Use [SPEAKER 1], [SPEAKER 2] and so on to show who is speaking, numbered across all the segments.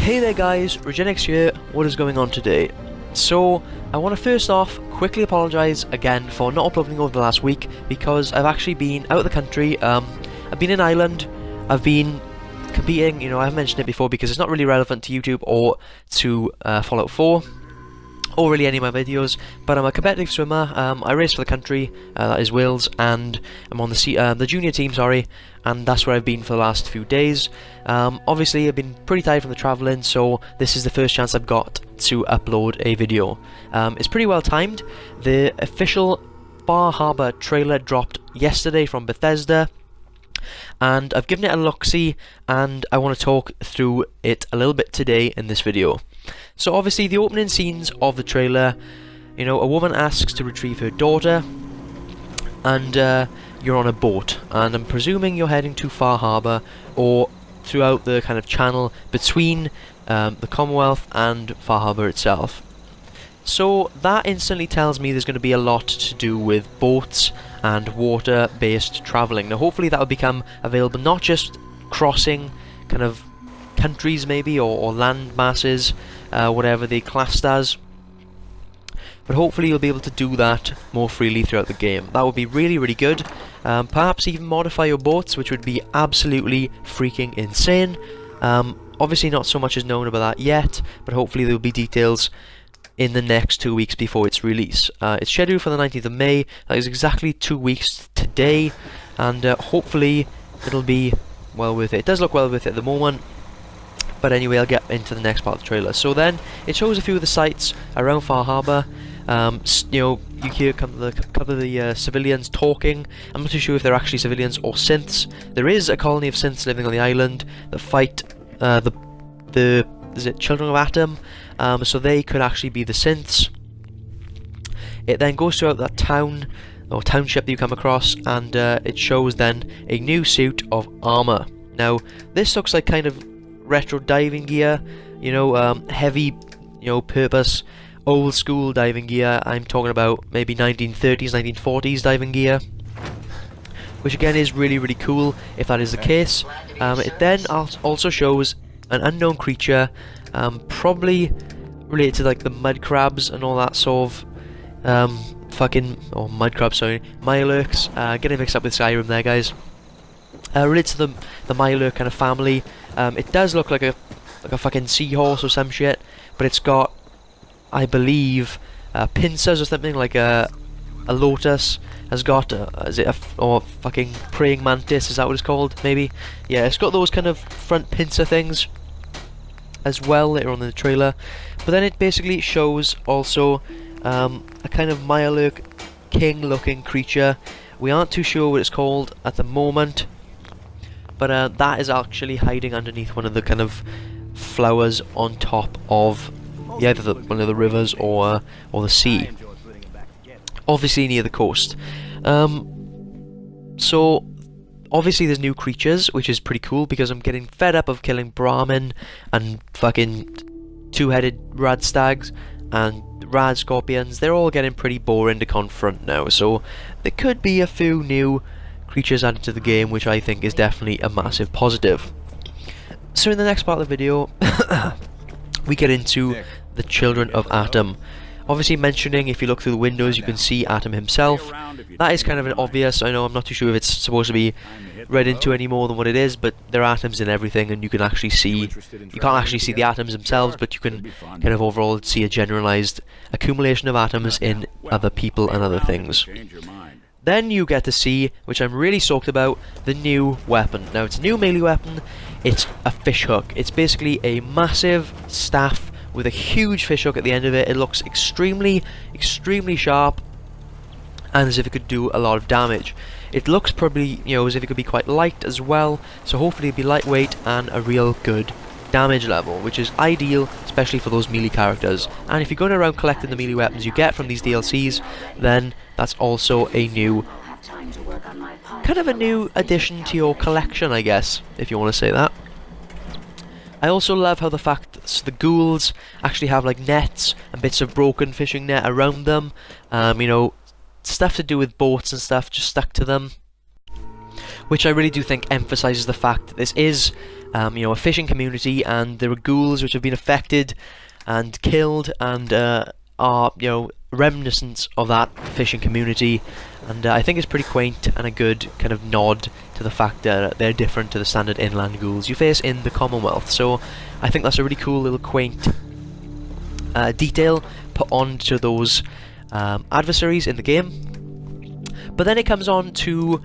[SPEAKER 1] Hey there guys, ReGenix here. What is going on today? So, I want to first off quickly apologise again for not uploading over the last week because I've actually been out of the country. I've been in Ireland, I've been competing, I haven't mentioned it before because it's not really relevant to YouTube or to Fallout 4 or really any of my videos, but I'm a competitive swimmer. I race for the country, that is Wales, and I'm on the junior team, and that's where I've been for the last few days. Obviously I've been pretty tired from the travelling, so this is the first chance I've got to upload a video. It's pretty well timed. The official Bar Harbour trailer dropped yesterday from Bethesda, and I've given it a look-see, and I want to talk through it a little bit today in this video. So obviously the opening scenes of the trailer, a woman asks to retrieve her daughter, and you're on a boat, and I'm presuming you're heading to Far Harbour or throughout the kind of channel between the Commonwealth and Far Harbour itself. So that instantly tells me there's going to be a lot to do with boats and water-based travelling. Now hopefully that will become available not just crossing kind of countries maybe, or land masses, whatever they classed as, but hopefully you'll be able to do that more freely throughout the game. That would be really, really good. Perhaps even modify your boats, which would be absolutely freaking insane. Obviously not so much is known about that yet, but hopefully there will be details in the next 2 weeks before its release. It's scheduled for the 19th of May, that is exactly 2 weeks today, and hopefully it'll be well worth it. It does look well worth it at the moment, but anyway, I'll get into the next part of the trailer. So then, it shows a few of the sites around Far Harbour. You hear a couple of the civilians talking. I'm not too sure if they're actually civilians or synths. There is a colony of synths living on the island that fight is it Children of Atom? So they could actually be the synths. It then goes throughout that town or township that you come across, and it shows then a new suit of armour. Now this looks like kind of retro diving gear, heavy, purpose, old school diving gear. I'm talking about maybe 1930s, 1940s diving gear, which again is really, really cool if that is the case. It then also shows an unknown creature, probably related to like the mud crabs and all that sort of mud crabs, sorry, Mirelurks, getting mixed up with Skyrim there, guys. Related to the Mirelurk kind of family. It does look like a fucking seahorse or some shit, but it's got, I believe, pincers or something, like a lotus has got, or fucking praying mantis, is that what it's called, maybe? Yeah, it's got those kind of front pincer things as well later on in the trailer. But then it basically shows also a kind of Mirelurk king looking creature. We aren't too sure what it's called at the moment, but that is actually hiding underneath one of the kind of flowers on top of either one of the rivers or the sea, obviously near the coast. So obviously there's new creatures, which is pretty cool because I'm getting fed up of killing Brahmin and fucking two-headed rad stags and rad scorpions. They're all getting pretty boring to confront now, so there could be a few new creatures added to the game, which I think is definitely a massive positive. So in the next part of the video we get into the Children of Atom. Obviously mentioning, if you look through the windows you can see Atom himself. That is kind of an obvious. I know, I'm not too sure if it's supposed to be read into any more than what it is, but there are atoms in everything, and you can actually see, you can't actually see the atoms themselves, but you can kind of overall see a generalized accumulation of atoms in other people and other things. Then you get to see, which I'm really stoked about, the new weapon. Now it's a new melee weapon. It's a fish hook. It's basically a massive staff with a huge fish hook at the end of it. It looks extremely, extremely sharp, and as if it could do a lot of damage. It looks probably, as if it could be quite light as well, so hopefully it'll be lightweight and a real good damage level, which is ideal, especially for those melee characters. And if you're going around collecting the melee weapons you get from these DLCs, then that's also a new, kind of a new addition to your collection, I guess, if you want to say that. I also love how the fact that the ghouls actually have like nets and bits of broken fishing net around them, stuff to do with boats and stuff just stuck to them, which I really do think emphasises the fact that this is you know, a fishing community, and there are ghouls which have been affected and killed, and are, you know, reminiscents of that fishing community. And I think it's pretty quaint and a good kind of nod to the fact that they're different to the standard inland ghouls you face in the Commonwealth. So I think that's a really cool little quaint detail put onto those adversaries in the game. But then it comes on to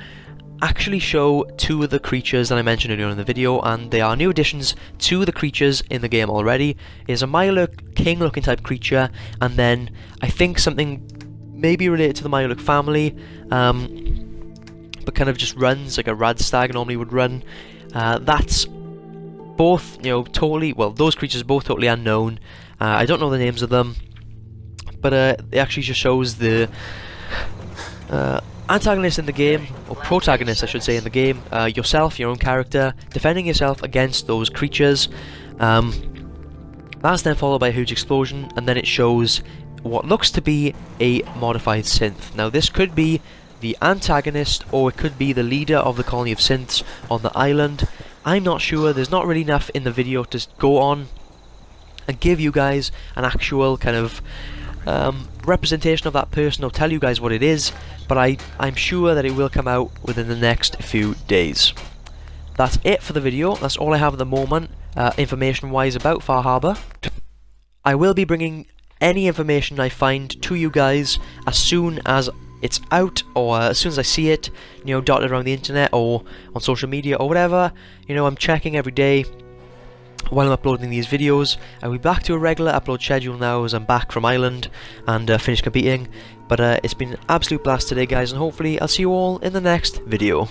[SPEAKER 1] actually show two of the creatures that I mentioned earlier in the video, and they are new additions to the creatures in the game already. It's a Mirelurk king looking type creature, and then I think something maybe related to the Mirelurk family, but kind of just runs like a Radstag normally would run. That's both, you know, totally, well, those creatures are both totally unknown. I don't know the names of them, but it actually just shows the antagonist in the game, or protagonist I should say in the game, yourself, your own character, defending yourself against those creatures. That's then followed by a huge explosion, and then it shows what looks to be a modified synth. Now this could be the antagonist, or it could be the leader of the colony of synths on the island. I'm not sure, there's not really enough in the video to go on and give you guys an actual kind of representation of that person or tell you guys what it is, but I'm sure that it will come out within the next few days. That's it for the video. That's all I have at the moment, information wise, about Far Harbour. I will be bringing any information I find to you guys as soon as it's out, or as soon as I see it, you know, dotted around the internet or on social media or whatever. You know, I'm checking every day while I'm uploading these videos. I'll be back to a regular upload schedule now as I'm back from Ireland and finished competing. But it's been an absolute blast today, guys, and hopefully I'll see you all in the next video.